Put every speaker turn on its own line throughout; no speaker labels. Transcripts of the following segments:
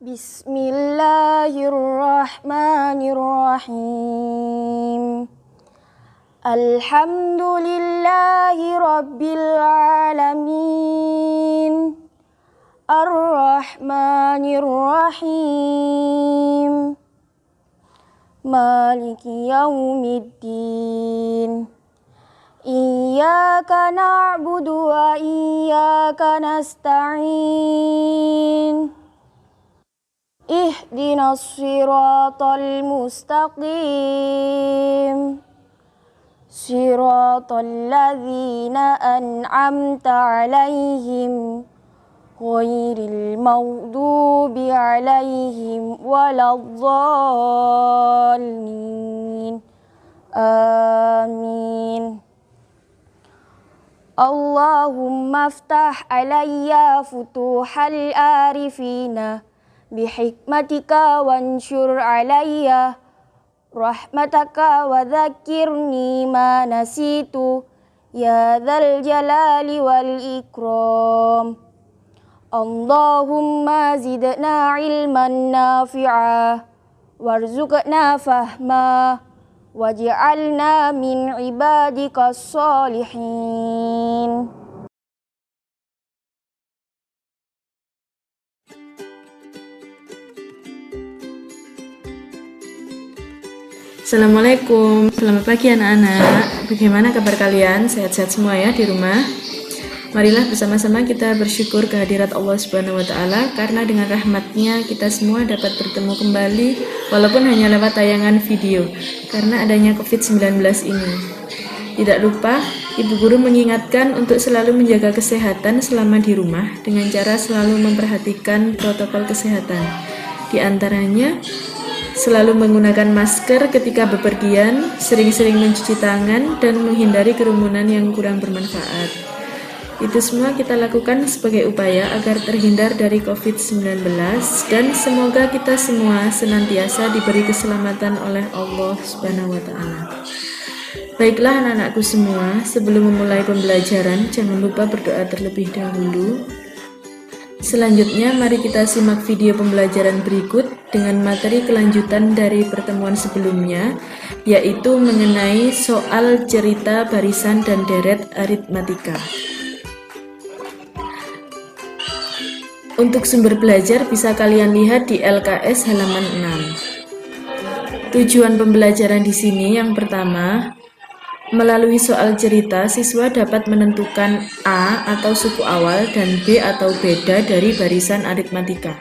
Bismillahirrahmanirrahim. Alhamdulillahi rabbil alamin. Ar-Rahmanir-Rahim. Maliki yaumiddin. Iyyaka na'budu wa iyyaka nasta'in. Ihdinas siratal mustaqim. Siratal ladzina an'amta 'alaihim ghairil maghdubi 'alaihim waladdallin. Amin. Allahumma aftah alayya futuhal arifina bihikmatika wansyur alayya rahmataka wa dzakirni ma nasitu ya dzal jalali wal ikram. Allahumma zidna ilman nafi'a warzuqna fahma waj'alna min ibadikas sholihin.
Assalamualaikum, selamat pagi anak-anak. Bagaimana kabar kalian? Sehat-sehat semua ya di rumah? Marilah bersama-sama kita bersyukur kehadirat Allah Subhanahu wa Ta'ala, karena dengan rahmatnya kita semua dapat bertemu kembali walaupun hanya lewat tayangan video karena adanya COVID-19 ini. Tidak lupa, Ibu Guru mengingatkan untuk selalu menjaga kesehatan selama di rumah dengan cara selalu memperhatikan protokol kesehatan. Di antaranya, selalu menggunakan masker ketika bepergian, sering-sering mencuci tangan, dan menghindari kerumunan yang kurang bermanfaat. Itu semua kita lakukan sebagai upaya agar terhindar dari COVID-19 dan semoga kita semua senantiasa diberi keselamatan oleh Allah Subhanahu wa Ta'ala. Baiklah anak-anakku semua, sebelum memulai pembelajaran jangan lupa berdoa terlebih dahulu. Selanjutnya mari kita simak video pembelajaran berikut dengan materi kelanjutan dari pertemuan sebelumnya, yaitu mengenai soal cerita barisan dan deret aritmatika. Untuk sumber belajar bisa kalian lihat di LKS halaman 6. Tujuan pembelajaran di sini yang pertama, melalui soal cerita siswa dapat menentukan A atau suku awal dan B atau beda dari barisan aritmatika.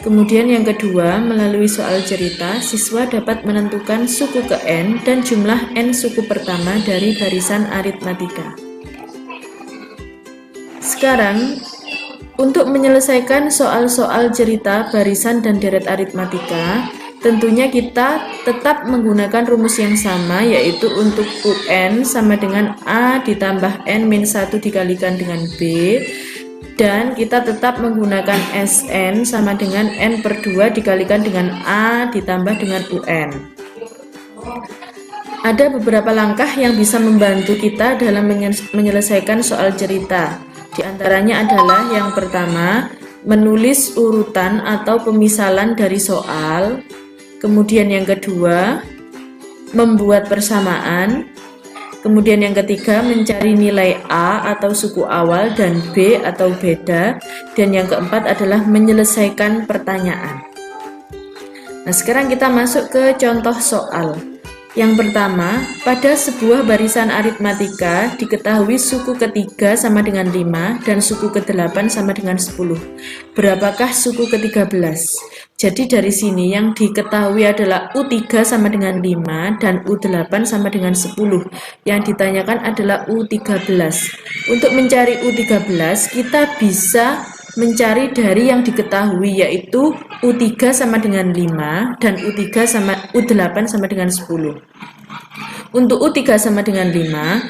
Kemudian yang kedua, melalui soal cerita siswa dapat menentukan suku ke N dan jumlah N suku pertama dari barisan aritmatika. Sekarang, untuk menyelesaikan soal-soal cerita barisan dan deret aritmatika, tentunya kita tetap menggunakan rumus yang sama, yaitu untuk UN sama dengan A ditambah N-1 dikalikan dengan B, dan kita tetap menggunakan SN sama dengan N/2 dikalikan dengan A ditambah dengan UN. Ada beberapa langkah yang bisa membantu kita dalam menyelesaikan soal cerita. Di antaranya adalah yang pertama, menulis urutan atau pemisalan dari soal. Kemudian yang kedua, membuat persamaan. Kemudian yang ketiga, mencari nilai A atau suku awal dan B atau beda. Dan yang keempat adalah menyelesaikan pertanyaan. Nah, sekarang kita masuk ke contoh soal. Yang pertama, pada sebuah barisan aritmatika diketahui suku ketiga sama dengan 5 dan suku ke-8 sama dengan 10. Berapakah suku ke-13? Jadi dari sini yang diketahui adalah U3 sama dengan 5 dan U8 sama dengan 10. Yang ditanyakan adalah U13. Untuk mencari U13, kita bisa mencari dari yang diketahui, yaitu U3 sama dengan 5 dan U8 sama dengan 10. Untuk U3 sama dengan 5,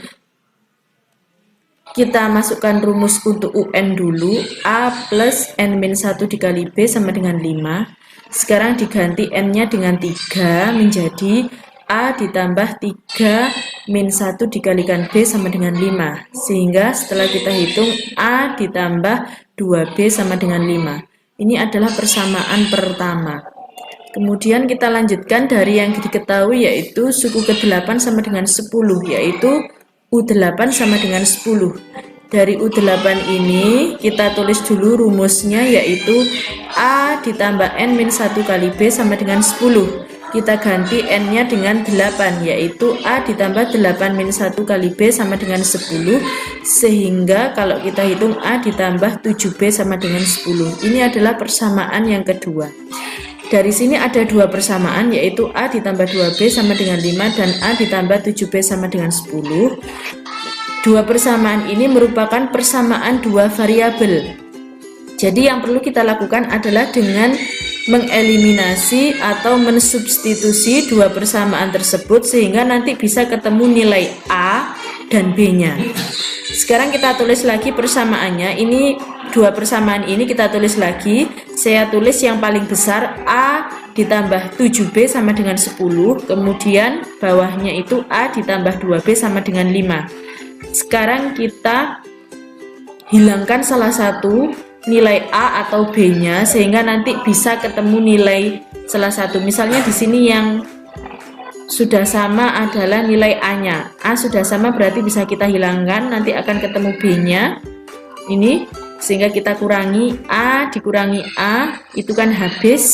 kita masukkan rumus untuk UN dulu. A plus N-1 dikali B sama dengan 5. Sekarang diganti N-nya dengan 3 menjadi A ditambah 3 min 1 dikalikan B sama dengan 5. Sehingga setelah kita hitung A ditambah 2B sama dengan 5. Ini adalah persamaan pertama. Kemudian kita lanjutkan dari yang diketahui yaitu suku ke-8 sama dengan 10, yaitu U8 sama dengan 10. Dari U8 ini kita tulis dulu rumusnya yaitu A ditambah N-1 kali B sama dengan 10. Kita ganti N-nya dengan 8, yaitu A ditambah 8-1 kali B sama dengan 10, sehingga kalau kita hitung A ditambah 7B sama dengan 10. Ini adalah persamaan yang kedua. Dari sini ada dua persamaan, yaitu A ditambah 2B sama dengan 5 dan A ditambah 7B sama dengan 10. Dua persamaan ini merupakan persamaan dua variabel. Jadi yang perlu kita lakukan adalah dengan mengeliminasi atau mensubstitusi dua persamaan tersebut sehingga nanti bisa ketemu nilai A dan B-nya. Sekarang kita tulis lagi persamaannya. Ini dua persamaan ini kita tulis lagi. Saya tulis yang paling besar A ditambah 7B sama dengan 10. Kemudian bawahnya itu A ditambah 2B sama dengan 5. Sekarang kita hilangkan salah satu nilai A atau B-nya sehingga nanti bisa ketemu nilai salah satu. Misalnya di sini yang sudah sama adalah nilai A-nya. A sudah sama berarti bisa kita hilangkan, nanti akan ketemu B-nya. Ini sehingga kita kurangi A dikurangi A, itu kan habis.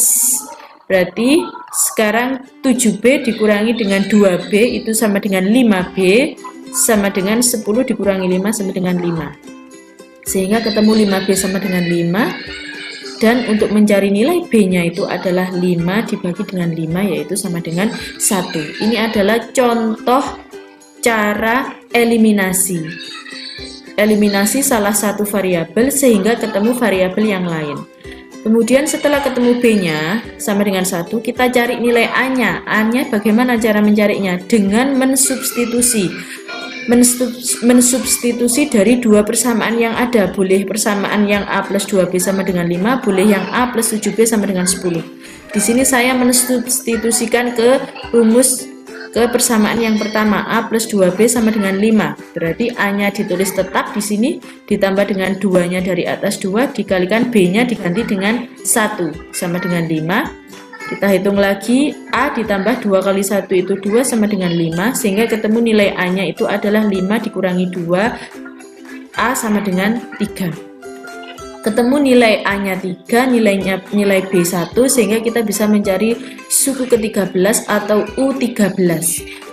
Berarti sekarang 7B dikurangi dengan 2B itu sama dengan 5B, sama dengan 10 dikurangi 5 sama dengan 5. Sehingga ketemu 5B sama dengan 5, dan untuk mencari nilai B-nya itu adalah 5 dibagi dengan 5, yaitu sama dengan 1. Ini adalah contoh cara eliminasi. Eliminasi salah satu variabel sehingga ketemu variabel yang lain. Kemudian setelah ketemu B-nya sama dengan 1, kita cari nilai A-nya. A-nya bagaimana cara mencarinya? Dengan mensubstitusi. Mensubstitusi dari dua persamaan yang ada. Boleh persamaan yang A plus 2B sama dengan 5, boleh yang A plus 7B sama dengan 10. Di sini saya mensubstitusikan ke rumus ke persamaan yang pertama, A plus 2B sama dengan 5. Berarti A-nya ditulis tetap di sini, ditambah dengan 2-nya dari atas 2, dikalikan B-nya diganti dengan 1 sama dengan 5. Kita hitung lagi, A ditambah 2 kali 1 itu 2 sama dengan 5, sehingga ketemu nilai A-nya itu adalah 5 dikurangi 2, A sama dengan 3. Ketemu nilai A-nya 3, nilai B1, sehingga kita bisa mencari suku ke-13 atau U13.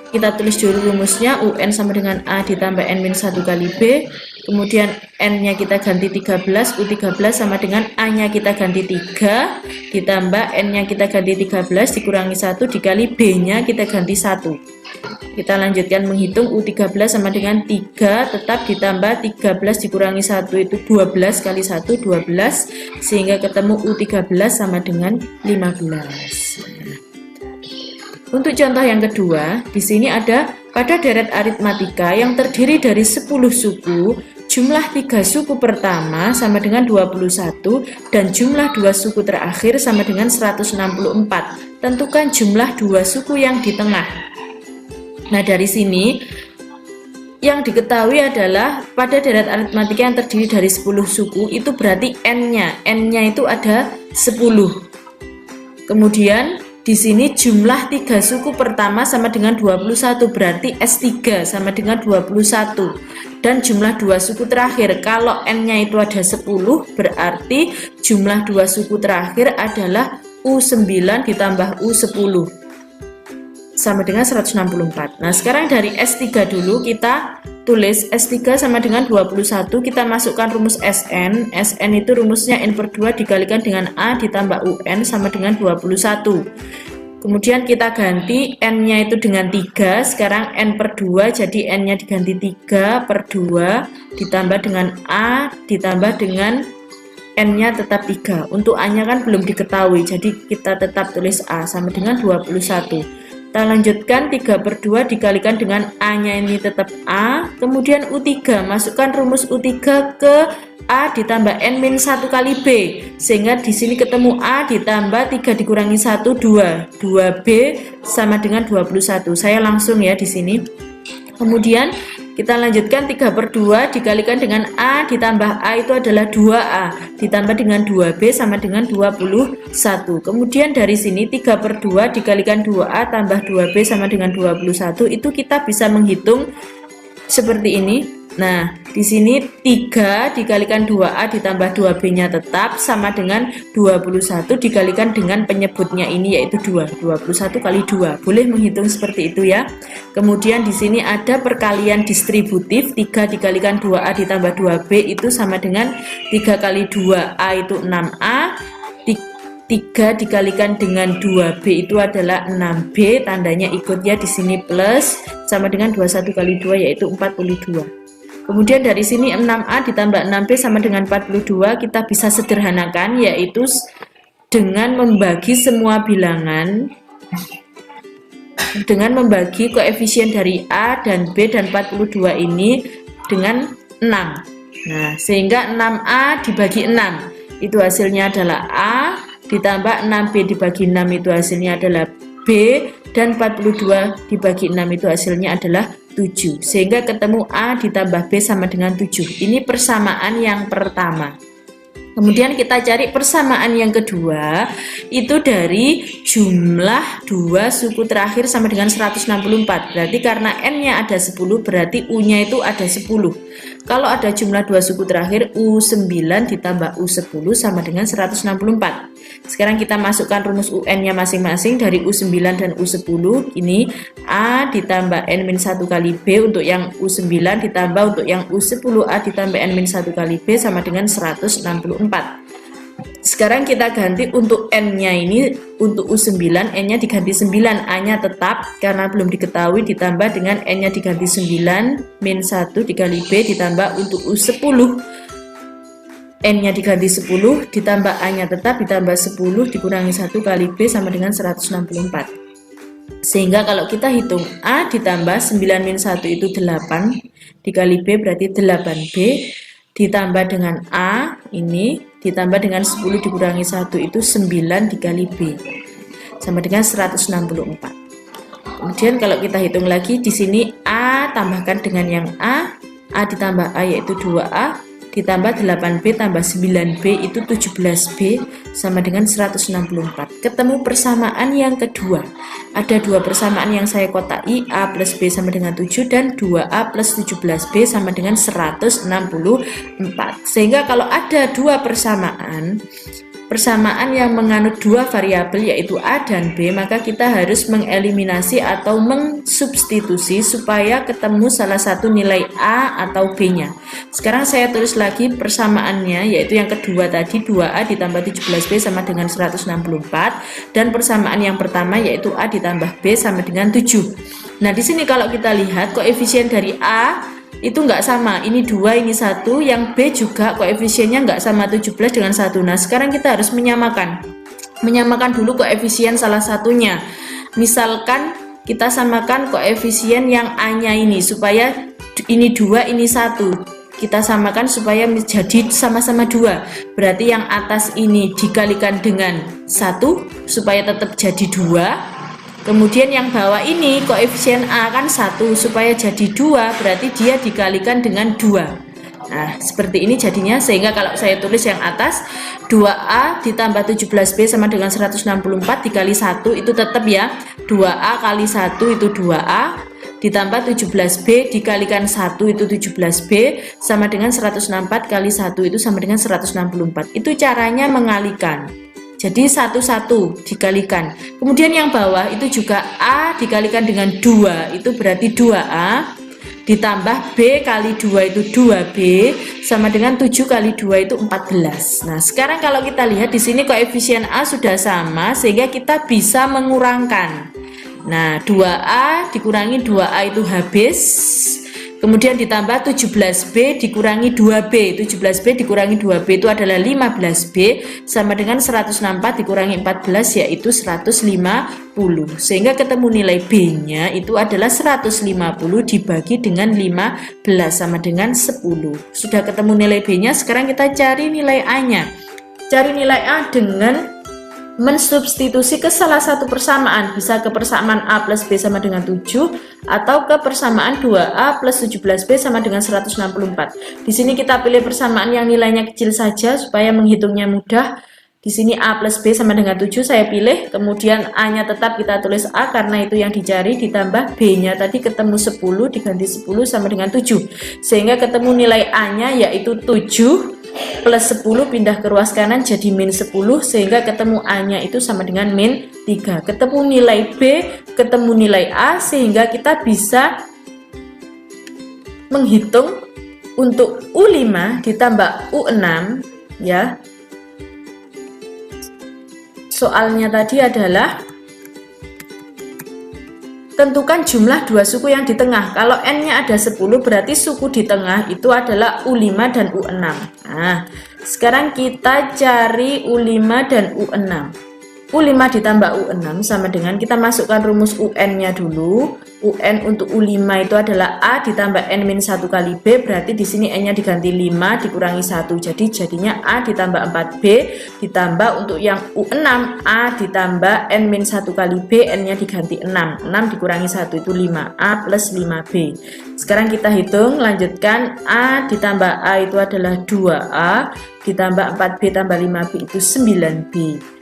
Kita tulis dulu rumusnya, UN sama dengan A ditambah N-1 kali B, kemudian N-nya kita ganti 13, U13 sama dengan A-nya kita ganti 3, ditambah N-nya kita ganti 13, dikurangi 1, dikali B-nya kita ganti 1. Kita lanjutkan menghitung, U13 sama dengan 3, tetap ditambah 13 dikurangi 1 itu 12 kali 1, 12, sehingga ketemu U13 sama dengan 15. Untuk contoh yang kedua, di sini ada pada deret aritmatika yang terdiri dari 10 suku, jumlah 3 suku pertama sama dengan 21 dan jumlah 2 suku terakhir sama dengan 164. Tentukan jumlah 2 suku yang di tengah. Nah, dari sini yang diketahui adalah pada deret aritmatika yang terdiri dari 10 suku itu berarti N-nya itu ada 10. Kemudian di sini jumlah 3 suku pertama sama dengan 21, berarti S3 sama dengan 21. Dan jumlah 2 suku terakhir, kalau N-nya itu ada 10, berarti jumlah 2 suku terakhir adalah U9 ditambah U10. Sama dengan 164. Nah, sekarang dari S3 dulu kita tulis S3 sama dengan 21, kita masukkan rumus Sn. Sn itu rumusnya N/2 dikalikan dengan A ditambah UN sama dengan 21. Kemudian kita ganti N-nya itu dengan 3, sekarang N/2, jadi N-nya diganti 3/2 ditambah dengan A ditambah dengan N-nya tetap 3. Untuk A-nya kan belum diketahui, jadi kita tetap tulis A sama dengan 21. Kita lanjutkan 3/2 dikalikan dengan A-nya ini tetap A, kemudian U3, masukkan rumus U3 ke A ditambah N-1 kali B, sehingga di sini ketemu A ditambah 3 dikurangi 1, 2. 2B sama dengan 21. Saya langsung ya di sini. Kemudian Kita lanjutkan 3/2 dikalikan dengan A ditambah A itu adalah 2A ditambah dengan 2B sama dengan 21. Kemudian dari sini 3/2 dikalikan 2A tambah 2B sama dengan 21 itu kita bisa menghitung seperti ini. Nah, di sini 3 dikalikan 2A ditambah 2B-nya tetap sama dengan 21 dikalikan dengan penyebutnya ini yaitu 2. 21 kali 2. Boleh menghitung seperti itu ya. Kemudian di sini ada perkalian distributif, 3 dikalikan 2A ditambah 2B itu sama dengan 3 kali 2A itu 6A. 3 dikalikan dengan 2B itu adalah 6B, tandanya ikut ya di sini plus sama dengan 21 kali 2 yaitu 42. Kemudian dari sini 6A ditambah 6B sama dengan 42, kita bisa sederhanakan yaitu dengan membagi semua bilangan dengan membagi koefisien dari A dan B dan 42 ini dengan 6. Nah, sehingga 6A dibagi 6 itu hasilnya adalah A ditambah 6B dibagi 6 itu hasilnya adalah B dan 42 dibagi 6 itu hasilnya adalah 7, sehingga ketemu A ditambah B sama dengan 7. Ini persamaan yang pertama. Kemudian kita cari persamaan yang kedua, itu dari jumlah 2 suku terakhir sama dengan 164. Berarti karena N-nya ada 10, berarti U-nya itu ada 10. Kalau ada jumlah 2 suku terakhir, U9 ditambah U10 sama dengan 164. Sekarang kita masukkan rumus UN-nya masing-masing dari U9 dan U10. Ini A ditambah N-1 kali B untuk yang U9 ditambah untuk yang U10 A ditambah N-1 kali B sama dengan 164. Sekarang kita ganti untuk N-nya ini, untuk U9 N-nya diganti 9, A-nya tetap karena belum diketahui ditambah dengan N-nya diganti 9 min 1 dikali B ditambah untuk U10 N-nya diganti 10 ditambah A-nya tetap ditambah 10 dikurangi 1 kali B sama dengan 164. Sehingga kalau kita hitung A ditambah 9 min 1 itu 8 dikali B berarti 8B ditambah dengan A ini ditambah dengan 10 dikurangi 1 itu 9 dikali B sama dengan 164. Kemudian kalau kita hitung lagi di sini A tambahkan dengan yang A ditambah A yaitu 2A ditambah 8B tambah 9B itu 17B sama dengan 164. Ketemu persamaan yang kedua. Ada dua persamaan yang saya kotai, A plus B sama dengan 7 dan 2A plus 17B sama dengan 164. Sehingga kalau ada dua persamaan yang menganut dua variabel yaitu A dan B, maka kita harus mengeliminasi atau mensubstitusi supaya ketemu salah satu nilai A atau B-nya. Sekarang saya tulis lagi persamaannya yaitu yang kedua tadi 2A ditambah 17B sama dengan 164 dan persamaan yang pertama yaitu A ditambah B sama dengan 7. Nah, di sini kalau kita lihat koefisien dari A itu enggak sama, ini 2 ini 1, yang B juga koefisiennya enggak sama 17 dengan 1. Nah, sekarang kita harus menyamakan dulu koefisien salah satunya. Misalkan kita samakan koefisien yang A-nya ini supaya ini 2 ini 1, kita samakan supaya menjadi sama-sama 2. Berarti yang atas ini dikalikan dengan 1 supaya tetap jadi 2. Kemudian yang bawah ini koefisien A kan 1 supaya jadi 2 berarti dia dikalikan dengan 2. Nah, seperti ini jadinya, sehingga kalau saya tulis yang atas 2A ditambah 17B sama dengan 164 dikali 1 itu tetap ya 2A kali 1 itu 2A ditambah 17B dikalikan 1 itu 17B sama dengan 164 kali 1 itu sama dengan 164. Itu caranya mengalikan. Jadi 1 dikalikan. Kemudian yang bawah itu juga A dikalikan dengan 2 itu berarti 2A ditambah B kali 2 itu 2B sama dengan 7 kali 2 itu 14. Nah, sekarang kalau kita lihat di sini koefisien A sudah sama sehingga kita bisa mengurangkan. Nah, 2A dikurangi 2A itu habis. Kemudian ditambah 17B dikurangi 2B. 17B dikurangi 2B itu adalah 15B sama dengan 164 dikurangi 14 yaitu 150. Sehingga ketemu nilai B-nya itu adalah 150 dibagi dengan 15 sama dengan 10. Sudah ketemu nilai B-nya, sekarang kita cari nilai A-nya. Cari nilai A dengan mensubstitusi ke salah satu persamaan, bisa ke persamaan A plus B sama dengan 7 atau ke persamaan 2A plus 17B sama dengan 164. Di sini kita pilih persamaan yang nilainya kecil saja supaya menghitungnya mudah. Di sini A plus B sama dengan 7 saya pilih, kemudian A-nya tetap kita tulis A karena itu yang dicari, ditambah B-nya tadi ketemu 10, diganti 10 sama dengan 7. Sehingga ketemu nilai A-nya yaitu 7 plus 10 pindah ke ruas kanan jadi min 10, sehingga ketemu A-nya itu sama dengan min 3. Ketemu nilai B, ketemu nilai A, sehingga kita bisa menghitung untuk U5 ditambah U6 ya. Soalnya tadi adalah tentukan jumlah dua suku yang di tengah. Kalau N-nya ada 10 berarti suku di tengah itu adalah U5 dan U6. Nah, sekarang kita cari U5 dan U6. U5 ditambah U6 sama dengan kita masukkan rumus UN-nya dulu. UN untuk U5 itu adalah A ditambah N-1 kali B, berarti di sini N-nya diganti 5 dikurangi 1. Jadi jadinya A ditambah 4B ditambah untuk yang U6 A ditambah N-1 kali B, N-nya diganti 6. 6 dikurangi 1 itu 5, A plus 5B. Sekarang kita hitung, lanjutkan. A ditambah A itu adalah 2A ditambah 4B tambah 5B itu 9B.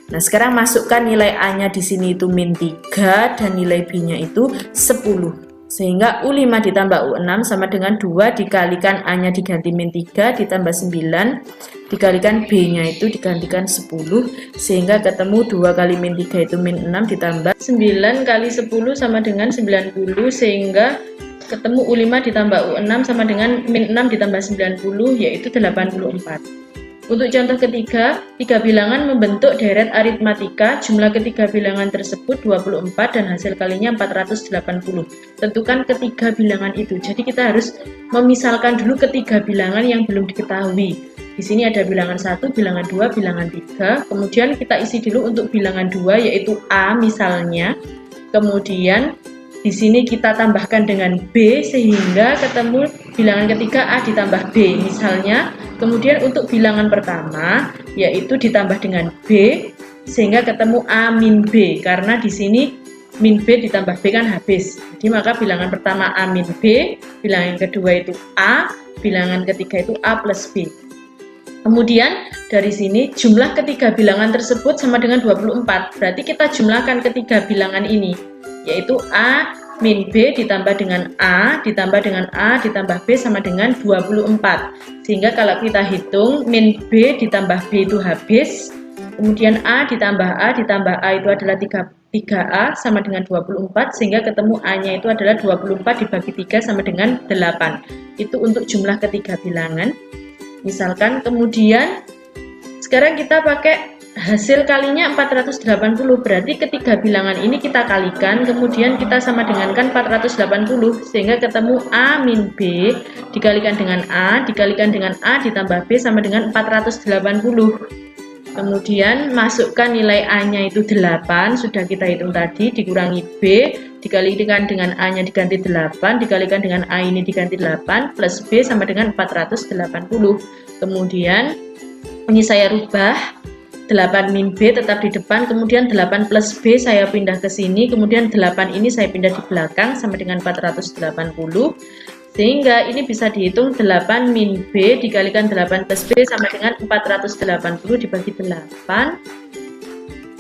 Nah, sekarang masukkan nilai A-nya di sini itu min 3 dan nilai B-nya itu 10. Sehingga U5 ditambah U6 sama dengan 2 dikalikan A-nya diganti min 3 ditambah 9 dikalikan B-nya itu digantikan 10, sehingga ketemu 2 kali min 3 itu min 6 ditambah 9 kali 10 sama dengan 90, sehingga ketemu U5 ditambah U6 sama dengan min 6 ditambah 90 yaitu 84. Untuk contoh ketiga, tiga bilangan membentuk deret aritmatika, jumlah ketiga bilangan tersebut 24 dan hasil kalinya 480. Tentukan ketiga bilangan itu. Jadi kita harus memisalkan dulu ketiga bilangan yang belum diketahui. Di sini ada bilangan 1, bilangan 2, bilangan 3. Kemudian kita isi dulu untuk bilangan 2 yaitu A misalnya. Kemudian di sini kita tambahkan dengan B sehingga ketemu bilangan ketiga A ditambah B misalnya. Kemudian untuk bilangan pertama yaitu ditambah dengan B sehingga ketemu A min B, karena di sini min B ditambah B kan habis. Jadi maka bilangan pertama A min B, bilangan kedua itu A, bilangan ketiga itu A plus B. Kemudian dari sini jumlah ketiga bilangan tersebut sama dengan 24. Berarti kita jumlahkan ketiga bilangan ini yaitu A min B ditambah dengan A ditambah dengan A ditambah B sama dengan 24. Sehingga kalau kita hitung min B ditambah B itu habis, kemudian A ditambah A itu adalah 3A sama dengan 24, sehingga ketemu A-nya itu adalah 24 dibagi 3 sama dengan 8. Itu untuk jumlah ketiga bilangan. Misalkan kemudian sekarang kita pakai hasil kalinya 480, berarti ketiga bilangan ini kita kalikan, kemudian kita sama dengankan 480 sehingga ketemu A min B dikalikan dengan A dikalikan dengan A ditambah B sama dengan 480. Kemudian masukkan nilai A-nya itu 8, sudah kita hitung tadi, dikurangi B dikalikan dengan A-nya diganti 8 dikalikan dengan A ini diganti 8 plus B sama dengan 480. Kemudian ini saya rubah, 8 min B tetap di depan, kemudian 8 plus B saya pindah ke sini, kemudian 8 ini saya pindah di belakang sama dengan 480, sehingga ini bisa dihitung 8 min B dikalikan 8 plus B sama dengan 480 dibagi 8.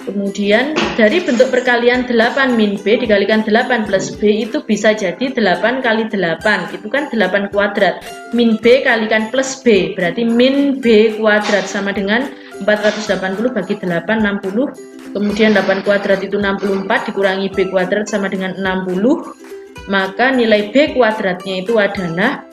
Kemudian dari bentuk perkalian 8 min B dikalikan 8 plus B itu bisa jadi 8 kali 8, itu kan 8 kuadrat. Min B kalikan plus B berarti min B kuadrat sama dengan 480 bagi 8, 60. Kemudian 8 kuadrat itu 64 dikurangi B kuadrat sama dengan 60. Maka nilai B kuadratnya itu adalah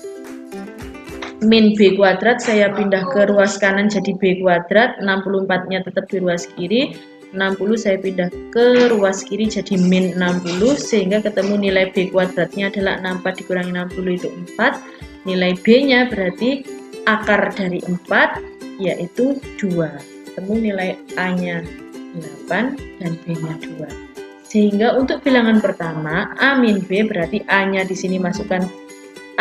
min B kuadrat, saya pindah ke ruas kanan jadi B kuadrat, 64 nya tetap di ruas kiri, 60 saya pindah ke ruas kiri jadi min 60, sehingga ketemu nilai B kuadratnya adalah 64 dikurangi 60 itu 4. Nilai B nya berarti akar dari 4 yaitu 2. Ketemu nilai A nya 8 dan B nya 2. Sehingga untuk bilangan pertama A min B berarti A nya di sini masukkan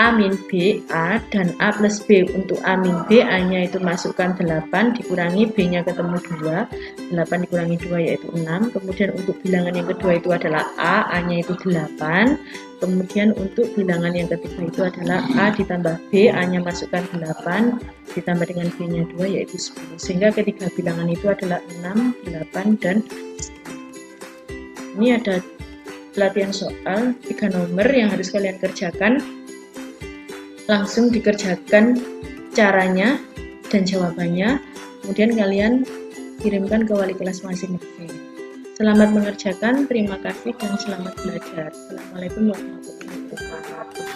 A min B, A, dan A plus B. Untuk A min B, A-nya itu masukkan 8, dikurangi B-nya ketemu 2, 8 dikurangi 2 yaitu 6. Kemudian untuk bilangan yang kedua itu adalah A, A-nya itu 8. Kemudian untuk bilangan yang ketiga itu adalah A ditambah B, A-nya masukkan 8, ditambah dengan B-nya 2 yaitu 10. Sehingga ketiga bilangan itu adalah 6, 8, dan 10. Ini ada pelatihan soal 3 nomor yang harus kalian kerjakan. Langsung dikerjakan caranya dan jawabannya, kemudian kalian kirimkan ke wali kelas masing-masing. Selamat mengerjakan, terima kasih dan selamat belajar. Assalamualaikum warahmatullahi wabarakatuh.